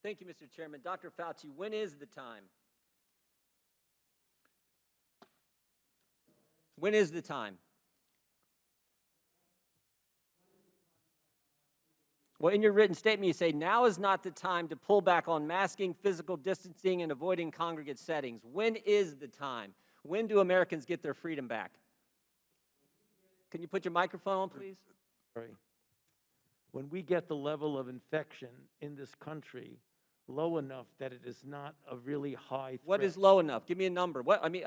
Thank you, Mr. Chairman. Dr. Fauci, when is the time? When is the time? Well, in your written statement, you say, now is not the time to pull back on masking, physical distancing, and avoiding congregate settings. When is the time? When do Americans get their freedom back? Can you put your microphone on, please? Sorry. When we get the level of infection in this country low enough that it is not a really high threat. What is low enough? Give me a number. What, I mean,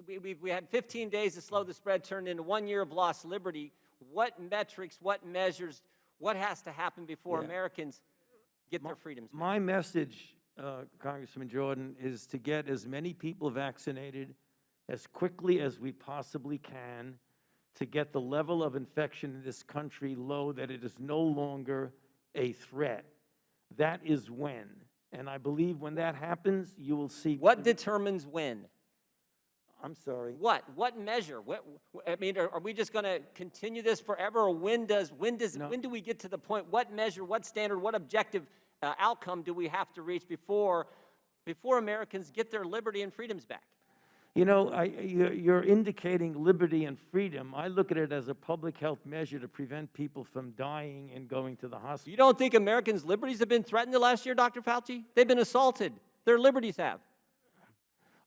we had 15 days to slow the spread, turned into 1 year of lost liberty. What metrics, what measures, what has to happen before Americans get their freedoms back? My message, Congressman Jordan, is to get as many people vaccinated as quickly as we possibly can to get the level of infection in this country low that it is no longer a threat. That is when. And I believe when that happens, you will see. What determines when? I'm sorry. What? What measure? I mean, are we just going to continue this forever, or when do we get to the point? What measure? What standard? What objective outcome do we have to reach before Americans get their liberty and freedoms back? You know, you're indicating liberty and freedom. I look at it as a public health measure to prevent people from dying and going to the hospital. You don't think Americans' liberties have been threatened the last year, Dr. Fauci? They've been assaulted. Their liberties have.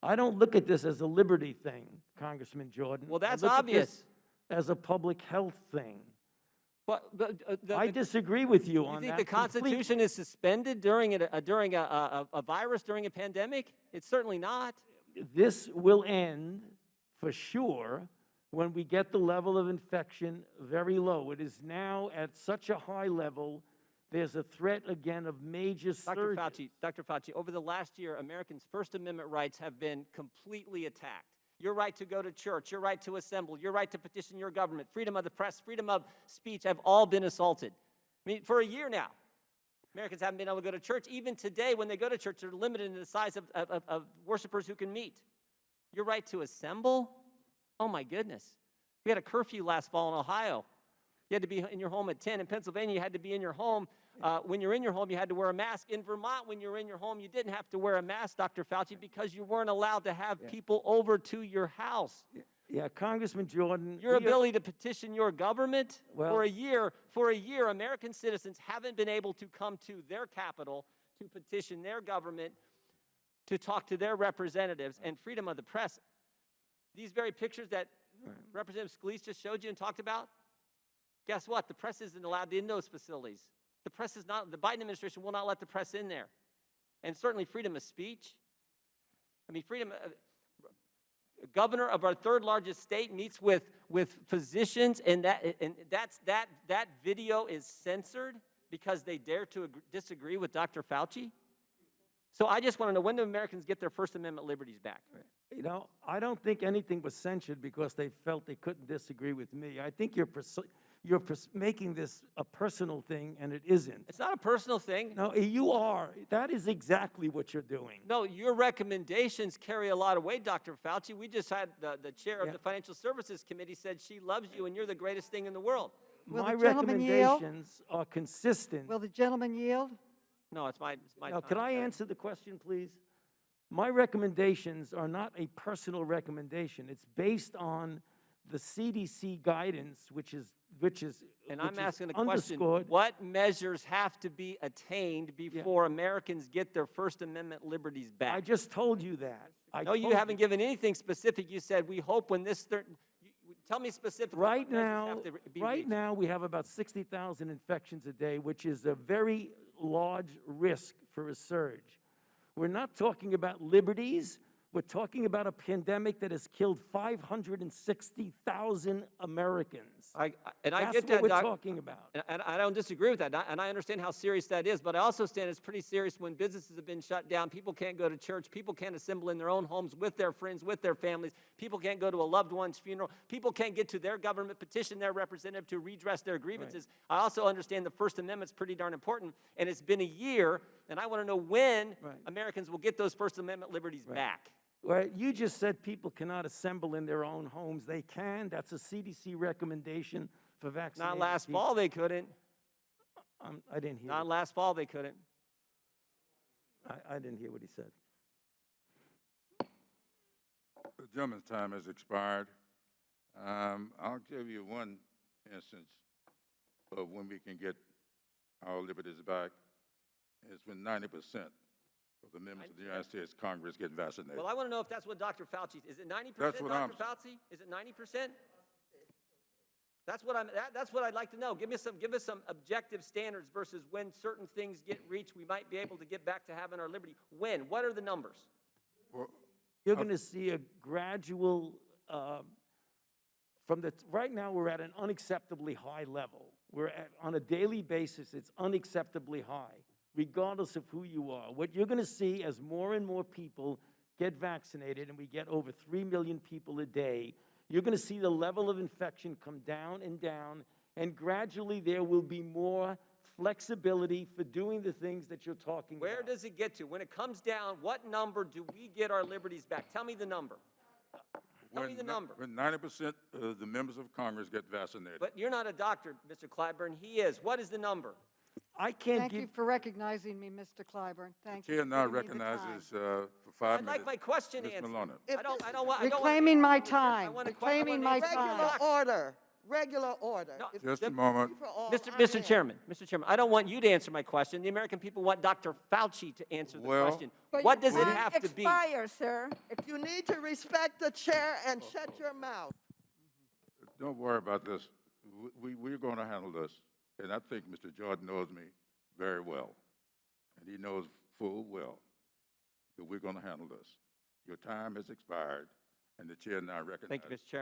I don't look at this as a liberty thing, Congressman Jordan. Well, that's I look obvious. At this as a public health thing. But I disagree with you on that. You think the Constitution is suspended during a virus, during a pandemic? It's certainly not. This will end for sure when we get the level of infection very low. It is now at such a high level, there's a threat again of major surges. Dr. Fauci, over the last year, Americans' First Amendment rights have been completely attacked. Your right to go to church, your right to assemble, your right to petition your government, freedom of the press, freedom of speech have all been assaulted. I mean, for a year now, Americans haven't been able to go to church. Even today, when they go to church, they're limited in the size of worshipers who can meet. Your right to assemble? Oh, my goodness. We had a curfew last fall in Ohio. You had to be in your home at 10. In Pennsylvania, you had to be in your home. When you're in your home, you had to wear a mask. In Vermont, when you're in your home, you didn't have to wear a mask, Dr. Fauci, because you weren't allowed to have people over to your house. Yeah, Congressman Jordan. Your ability to petition your government, for a year, American citizens haven't been able to come to their capital to petition their government, to talk to their representatives, and freedom of the press. These very pictures that Representative Scalise just showed you and talked about, guess what? The press isn't allowed in those facilities. The press is not, the Biden administration will not let the press in there. And certainly freedom of speech. I mean, governor of our third largest state meets with physicians, and that video is censored because they dare to disagree with Dr. Fauci. So I just want to know, when do Americans get their First Amendment liberties back? You know, I don't think anything was censored because they felt they couldn't disagree with me. I think you're making this a personal thing, and it isn't. It's not a personal thing. No, you are. That is exactly what you're doing. No, your recommendations carry a lot of weight, Dr. Fauci. We just had the chair of the Financial Services Committee said she loves you and you're the greatest thing in the world. My recommendations are consistent. Will the gentleman yield? No, it's my Now, time. could I answer the question, please? My recommendations are not a personal recommendation. It's based on the CDC guidance, which is And I'm asking the question, underscored. what measures have to be attained before Americans get their First Amendment liberties back? I just told you that. No, you haven't given anything specific. You said, we hope when this tell me specifically. Right what measures have to be reached. now, we have about 60,000 infections a day, which is a very large risk for a surge. We're not talking about liberties. We're talking about a pandemic that has killed 560,000 Americans. I get That's that, what we're Doc. talking about. And I don't disagree with that, and I understand how serious that is, but I also understand it's pretty serious when businesses have been shut down, people can't go to church, people can't assemble in their own homes with their friends, with their families, people can't go to a loved one's funeral, people can't get to their government, petition their representative to redress their grievances. Right. I also understand the First Amendment's pretty darn important, and it's been a year, and I want to know when Americans will get those First Amendment liberties back. Well, you just said people cannot assemble in their own homes. They can. That's a CDC recommendation for vaccinated Not last people. fall, they couldn't. I didn't hear Not you. last fall, they couldn't. I didn't hear what he said. The gentleman's time has expired. I'll give you one instance of when we can get our liberties back. It's when 90% of the members of the United States Congress get vaccinated. Well, I want to know if that's what Dr. Fauci, is it 90%, That's what Dr. Fauci? Is it 90%? That's what I'd like to know. Give us some objective standards versus when certain things get reached, we might be able to get back to having our liberty. When? What are the numbers? Well, You're going to see a gradual, right now we're at an unacceptably high level. On a daily basis, it's unacceptably high, regardless of who you are. What you're going to see as more and more people get vaccinated, and we get over 3 million people a day, you're going to see the level of infection come down, and gradually there will be more flexibility for doing the things that you're talking about. Where does it get to? When it comes down, what number do we get our liberties back? Tell me the number. Tell me the number. When 90% of the members of Congress get vaccinated. But you're not a doctor, Mr. Clyburn. He is. What is the number? I can't Thank give. you for recognizing me, Mr. Clyburn. Thank you. Chair for now giving me the time. recognizes for 5 I'd minutes. like my question Ms. answered. Maloney. I don't want. Reclaiming my I time. want a Reclaiming my question. time. Regular order, regular order. No, If Just the- a moment. for all, Mr. I'm in. Chairman, I don't want you to answer my question. The American people want Dr. Fauci to answer the Well- question. But What you does it can't have to be? expire, sir. If you need to respect the chair and shut your mouth. Don't worry about this. We're going to handle this. And I think Mr. Jordan knows me very well. And he knows full well that we're going to handle this. Your time has expired, and the chair now recognizes. Thank you, Mr. Chairman.